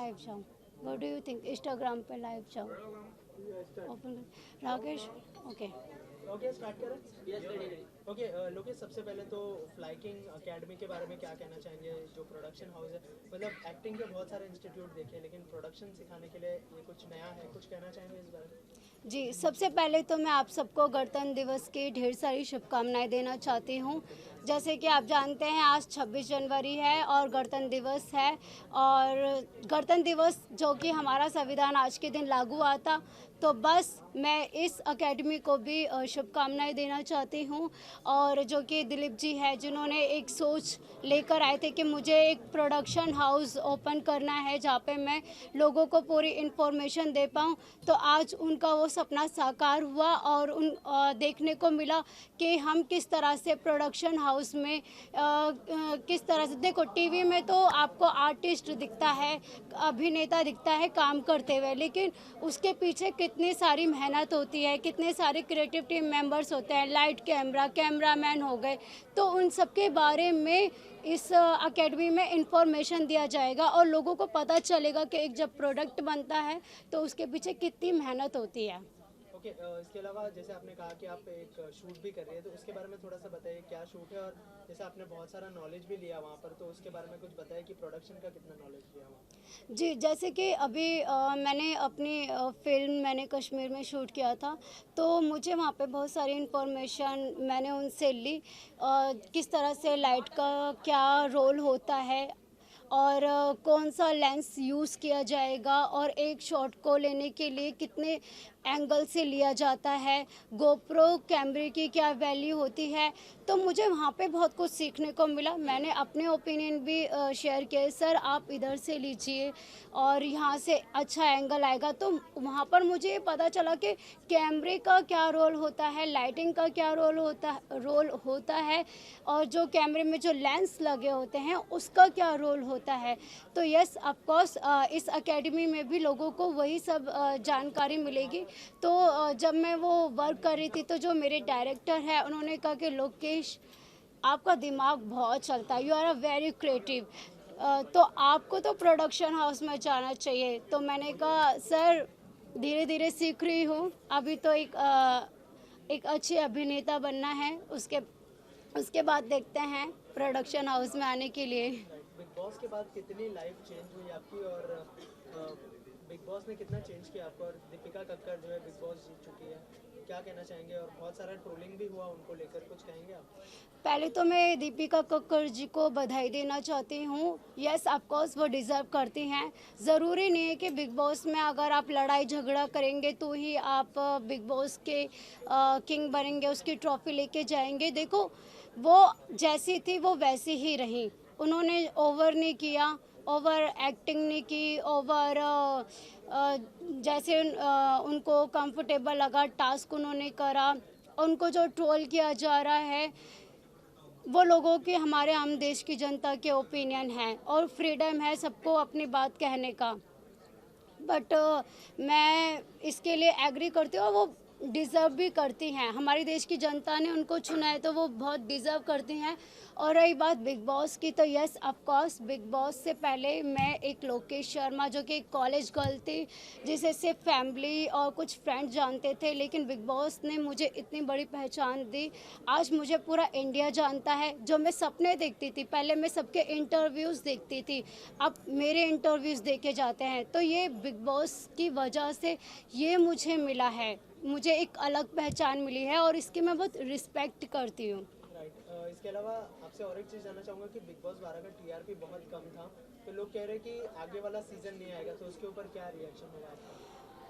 Live जाऊँ? What do you think? Instagram पे live जाऊँ? Open Rakesh. Okay. Okay start करें। Yes ready. ओके लोकेश, सबसे पहले तो फ्लाइकिंग एकेडमी के बारे में क्या कहना चाहेंगे? जो प्रोडक्शन हाउस है, मतलब एक्टिंग के बहुत सारे इंस्टीट्यूट देखे, लेकिन प्रोडक्शन सिखाने के लिए ये कुछ नया है, कुछ कहना चाहेंगे इस बारे में? जी, सबसे पहले तो मैं आप सबको गणतंत्र दिवस की ढेर सारी शुभकामनाएं देना चाहती हूँ। जैसे कि आप जानते हैं आज 26 जनवरी है और गणतंत्र दिवस है, और गणतंत्र दिवस जो कि हमारा संविधान आज के दिन लागू हुआ था, तो बस मैं इस एकेडमी को भी शुभकामनाएं देना चाहती हूँ। और जो कि दिलीप जी है, जिन्होंने एक सोच लेकर आए थे कि मुझे एक प्रोडक्शन हाउस ओपन करना है जहाँ पे मैं लोगों को पूरी इन्फॉर्मेशन दे पाऊँ, तो आज उनका वो सपना साकार हुआ और देखने को मिला कि हम किस तरह से प्रोडक्शन हाउस में किस तरह से, देखो टीवी में तो आपको आर्टिस्ट दिखता है, अभिनेता दिखता है काम करते हुए, लेकिन उसके पीछे कितनी सारी मेहनत होती है, कितने सारे क्रिएटिव टीम मेंबर्स होते हैं, लाइट कैमरामैन हो गए, तो उन सब के बारे में इस एकेडमी में इंफॉर्मेशन दिया जाएगा और लोगों को पता चलेगा कि एक जब प्रोडक्ट बनता है तो उसके पीछे कितनी मेहनत होती है। ओके इसके अलावा जैसे आपने कहा कि आप एक शूट भी कर रही है, तो उसके बारे में थोड़ा सा बताइए क्या शूट है, और जैसे आपने बहुत सारा नॉलेज भी लिया वहाँ पर, तो उसके बारे में कुछ बताइए कि प्रोडक्शन का कितना नॉलेज लिया वहाँ? जी, जैसे कि अभी मैंने अपनी फ़िल्म मैंने कश्मीर में शूट किया था, तो मुझे वहाँ पे बहुत सारी इन्फॉर्मेशन मैंने उनसे ली। किस तरह से लाइट का क्या रोल होता है, और कौन सा लेंस यूज़ किया जाएगा, और एक शॉट को लेने के लिए कितने एंगल से लिया जाता है, गोप्रो कैमरे की क्या वैल्यू होती है। तो मुझे वहाँ पे बहुत कुछ सीखने को मिला। मैंने अपने ओपिनियन भी शेयर किए, सर आप इधर से लीजिए और यहाँ से अच्छा एंगल आएगा। तो वहाँ पर मुझे ये पता चला कि कैमरे का क्या रोल होता है, लाइटिंग का क्या रोल होता है, और जो कैमरे में जो लेंस लगे होते हैं उसका क्या रोल होता है। तो यस, ऑफ कोर्स इस एकेडमी में भी लोगों को वही सब जानकारी मिलेगी। तो जब मैं वो वर्क कर रही थी, तो जो मेरे डायरेक्टर है उन्होंने कहा कि लोकेश आपका दिमाग बहुत चलता है, you are a very creative, तो आपको तो प्रोडक्शन हाउस में जाना चाहिए। तो मैंने कहा सर धीरे धीरे सीख रही हूँ, अभी तो एक अच्छी अभिनेता बनना है, उसके उसके बाद देखते हैं प्रोडक्शन हाउस में आने के लिए। बिग बॉस के बाद कितनी लाइफ चेंज हुई आपकी, और बिग बॉस ने कितना चेंज किया आपको? और दीपिका कक्कर जो है बिग बॉस जीत चुकी है, क्या कहना चाहेंगे? और बहुत सारा ट्रोलिंग भी हुआ उनको लेकर, कुछ कहेंगे आप? पहले तो मैं दीपिका कक्कर जी को बधाई देना चाहती हूँ। यस, ऑफ कोर्स वो डिज़र्व करती हैं। ज़रूरी नहीं है कि बिग बॉस में अगर आप लड़ाई झगड़ा करेंगे तो ही आप बिग बॉस के किंग बनेंगे, उसकी ट्रॉफी लेके जाएंगे। देखो, वो जैसी थी वो वैसी ही रही, उन्होंने ओवर नहीं किया, ओवर एक्टिंग नहीं की, ओवर जैसे उनको कंफर्टेबल लगा टास्क उन्होंने करा। उनको जो ट्रोल किया जा रहा है वो लोगों के, हमारे आम देश की जनता के ओपिनियन है और फ्रीडम है सबको अपनी बात कहने का। बट मैं इसके लिए एग्री करती हूँ और वो डिज़र्व भी करती हैं। हमारे देश की जनता ने उनको चुना है तो वो बहुत डिज़र्व करती हैं। और रही बात बिग बॉस की, तो yes of course big boss से पहले मैं एक लोकेश शर्मा जो कि एक कॉलेज गर्ल थी, जिसे सिर्फ फैमिली और कुछ फ्रेंड्स जानते थे, लेकिन बिग बॉस ने मुझे इतनी बड़ी पहचान दी। आज मुझे पूरा इंडिया जानता है। जो मैं सपने देखती थी, पहले मैं सबके इंटरव्यूज़ देखती थी, अब मेरे इंटरव्यूज़ देखे जाते हैं। तो ये बिग बॉस की वजह से ये मुझे मिला है, मुझे एक अलग पहचान मिली है और इसकी मैं बहुत रिस्पेक्ट करती हूँ। राइट इसके अलावा आपसे और एक चीज़ जानना चाहूँगा कि बिग बॉस 12 का टीआरपी बहुत कम था, तो लोग कह रहे हैं कि आगे वाला सीज़न नहीं आएगा, तो उसके ऊपर क्या रिएक्शन होगा आपका?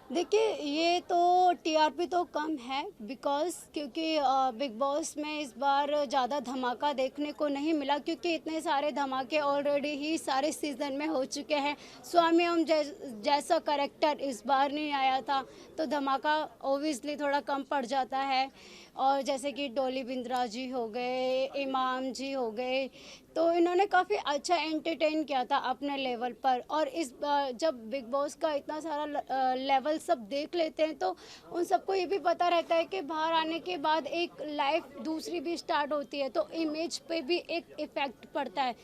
देखिए, ये तो टीआरपी तो कम है बिकॉज़ क्योंकि बिग बॉस में इस बार ज़्यादा धमाका देखने को नहीं मिला, क्योंकि इतने सारे धमाके ऑलरेडी ही सारे सीज़न में हो चुके हैं। स्वामी ओम जैसा करेक्टर इस बार नहीं आया था, तो धमाका ओबियसली थोड़ा कम पड़ जाता है। और जैसे कि डॉली बिंद्रा जी हो गए, इमाम जी हो गए, तो इन्होंने काफ़ी अच्छा एंटरटेन किया था अपने लेवल पर। और इस जब बिग बॉस का इतना सारा लेवल सब देख लेते हैं तो उन सबको ये भी पता रहता है कि बाहर आने के बाद एक लाइफ दूसरी भी स्टार्ट होती है, तो इमेज पे भी एक इफ़ेक्ट पड़ता है।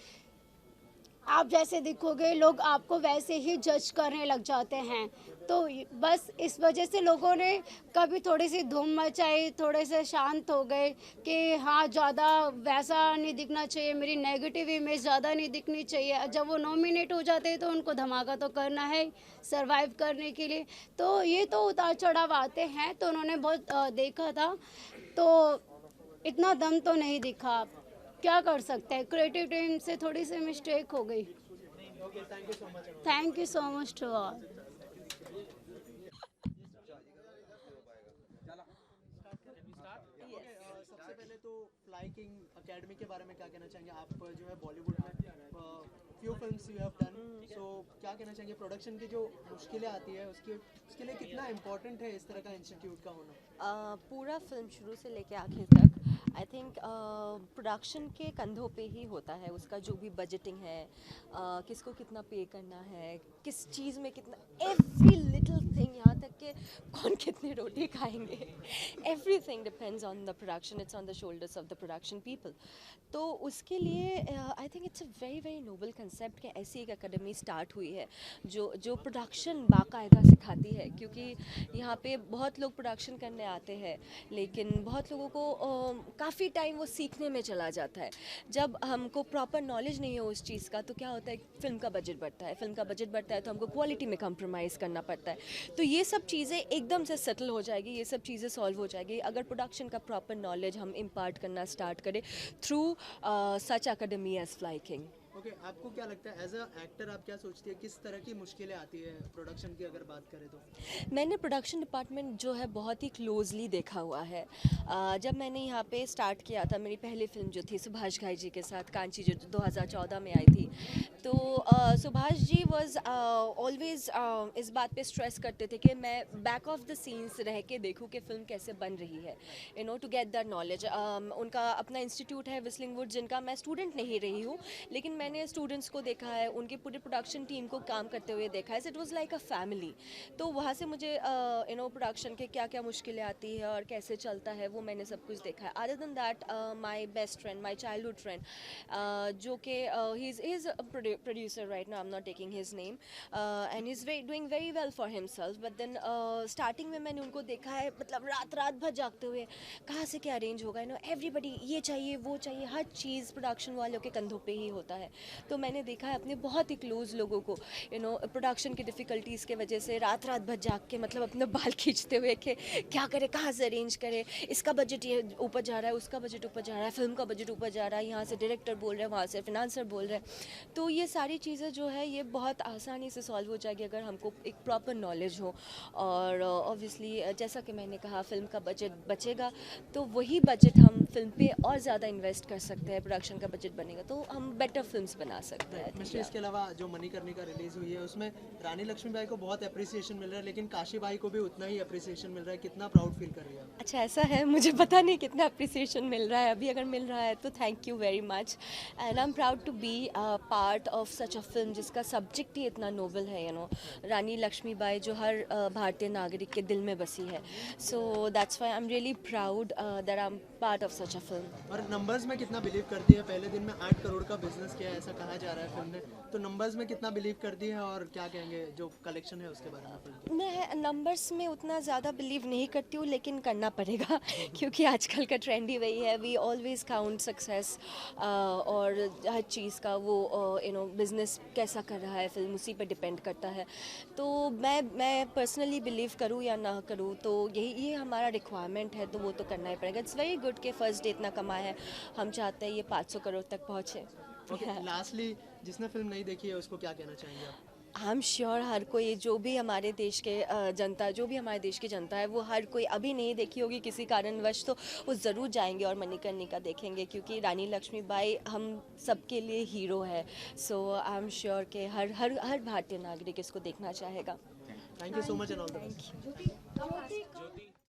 आप जैसे दिखोगे लोग आपको वैसे ही जज करने लग जाते हैं। तो बस इस वजह से लोगों ने कभी थोड़ी सी धूम मचाई, थोड़े से शांत हो गए कि हाँ ज़्यादा वैसा नहीं दिखना चाहिए, मेरी नेगेटिव इमेज ज़्यादा नहीं दिखनी चाहिए। जब वो नॉमिनेट हो जाते हैं तो उनको धमाका तो करना है सरवाइव करने के लिए। तो ये तो उतार चढ़ाव आते हैं, तो उन्होंने बहुत देखा था, तो इतना दम तो नहीं दिखा। क्या कर सकते हैं, क्रिएटिव टीम से थोड़ी सी मिस्टेक हो गई। Okay, thank you so much. Thank you so much to all. सबसे पहले तो फ्लाई किंग अकेडमी के बारे में क्या कहना चाहेंगे? आप जो है बॉलीवुड में few films you have done, so क्या कहना चाहेंगे? प्रोडक्शन की जो मुश्किलें आती है उसके लिए कितना इम्पोर्टेंट है इस तरह का इंस्टीट्यूट का होना? पूरा फिल्म शुरू से लेके आखिर तक आई थिंक प्रोडक्शन के कंधों पे ही होता है। उसका जो भी बजटिंग है, किसको कितना पे करना है, किस चीज़ में कितना, एवरी लिटिल थिंग, यहाँ तक कि कौन कितनी रोटी खाएंगे, everything depends on the production, it's on the shoulders of the production people. तो उसके लिए I think it's a very very noble concept कि ऐसी एक अकेडमी स्टार्ट हुई है जो प्रोडक्शन बाकायदा सिखाती है। क्योंकि यहाँ पे बहुत लोग प्रोडक्शन करने आते हैं, लेकिन बहुत लोगों को काफ़ी टाइम वो सीखने में चला जाता है। जब हमको प्रॉपर नॉलेज नहीं है उस चीज़ का, तो क्या होता है, फिल्म का बजट बढ़ता है, फिल्म का बजट बढ़ता है तो हमको क्वालिटी में कंप्रोमाइज़ करना पड़ता है। तो ये सब चीज़ें एकदम से सेटल हो जाएगी, ये सब चीज़ें सॉल्व हो जाएगी अगर प्रोडक्शन का प्रॉपर नॉलेज हम इम्पार्ट करना स्टार्ट करें through such academy as fly king. Okay, आपको क्या लगता है एज अ एक्टर, आप क्या सोचती है किस तरह की मुश्किलें आती है प्रोडक्शन की अगर बात करें तो? मैंने प्रोडक्शन डिपार्टमेंट जो है बहुत ही क्लोजली देखा हुआ है। जब मैंने यहाँ पे स्टार्ट किया था, मेरी पहली फिल्म जो थी सुभाष घाई जी के साथ कांची, जो 2014 में आई थी, तो सुभाष जी वॉज ऑलवेज इस बात पे स्ट्रेस करते थे कि मैं बैक ऑफ द सीन्स रह के देखूँ कि फ़िल्म कैसे बन रही है, you know, to get that knowledge. उनका अपना इंस्टीट्यूट है विस्लिंग वुड, जिनका मैं स्टूडेंट नहीं रही हूँ, लेकिन मैंने स्टूडेंट्स को देखा है, उनकी पूरी प्रोडक्शन टीम को काम करते हुए देखा है। It was like a family. तो वहाँ से मुझे यू नो प्रोडक्शन के क्या क्या मुश्किलें आती है और कैसे चलता है वो मैंने सब कुछ देखा है। Other than that, my best friend, my childhood friend, जो कि he is producer right now, I am not taking his name, and he is doing very well for himself. But then starting में मैंने उनको देखा है, मतलब रात रात भर जागते हुए, कहाँ से क्या अरेंज होगा, यू नो, एवरीबडी ये चाहिए वो चाहिए, हर चीज़ प्रोडक्शन वालों के कंधों पे ही होता है। तो मैंने देखा है अपने बहुत ही क्लोज लोगों को, यू नो, प्रोडक्शन की डिफ़िकल्टीज़ के वजह से रात रात भर जाग के, मतलब अपने बाल खींचते हुए कि क्या करे, कहाँ से अरेंज करे, इसका बजट ये ऊपर जा रहा है, उसका बजट ऊपर जा रहा है, फिल्म का बजट ऊपर जा रहा है, यहाँ से डायरेक्टर बोल रहे हैं, वहाँ से फिनांसर बोल रहे हैं। तो ये सारी चीज़ें जो है ये बहुत आसानी से सॉल्व हो जाएगी अगर हमको एक प्रॉपर नॉलेज हो। और ऑब्वियसली जैसा कि मैंने कहा, फिल्म का बजट बचेगा तो वही बजट हम फिल्म पे और ज़्यादा इन्वेस्ट कर सकते हैं। प्रोडक्शन का बजट बनेगा तो हम बेटर फिल्म्स बना सकते हैं। मिस्टर, इसके अलावा जो मणिकर्णिका रिलीज हुई है उसमें रानी लक्ष्मीबाई को बहुत अप्रिसिएशन मिल रहा है, लेकिन काशी बाई को भी उतना ही अप्रिसिएशन मिल रहा है, कितना प्राउड फील कर रही है आप? अच्छा, ऐसा है, मुझे पता नहीं कितना अप्रिसिएशन मिल रहा है अभी, अगर मिल रहा है तो thank you very much, and I am proud to be part of such a film जिसका सब्जेक्ट ही इतना नोबल है, यू नो, रानी लक्ष्मीबाई जो हर भारतीय नागरिक के दिल में बसी है। So that's why I am really proud that I am part of such a film. और नंबर्स में कितना बिलीव करती है? पहले दिन में 8 करोड़ का बिजनेस किया है ऐसा कहा जा रहा है फिल्म ने, तो नंबर्स में कितना बिलीव करती है और क्या कहेंगे जो कलेक्शन है उसके बारे में फिल्म की? मैं नंबर्स में उतना ज़्यादा बिलीव नहीं करती हूँ, लेकिन करना पड़ेगा क्योंकि आजकल का ट्रेंड ही वही है। वी ऑलवेज काउंट सक्सेस, और हर चीज़ का वो यू नो बिज़नेस कैसा कर रहा है फिल्म, उसी पे डिपेंड करता है। तो मैं पर्सनली बिलीव करूँ या ना करूँ, तो ये हमारा रिक्वायरमेंट है, तो वो तो करना ही पड़ेगा। इट्स वेरी गुड कि फर्स्ट डे इतना कमाया है, हम चाहते हैं ये 500 करोड़ तक पहुँचे। ओके, लास्टली जिसने फिल्म नहीं देखी है उसको क्या कहना चाहेंगे आप? आई एम श्योर हर कोई, जो भी हमारे देश के जनता, जो भी हमारे देश की जनता है, वो हर कोई अभी नहीं देखी होगी किसी कारणवश, तो वो ज़रूर जाएंगे और मणिकर्णिका देखेंगे, क्योंकि रानी लक्ष्मीबाई हम सबके लिए हीरो है। सो आई एम श्योर कि हर भारतीय नागरिक इसको देखना चाहेगा। Thank you so much and all the best.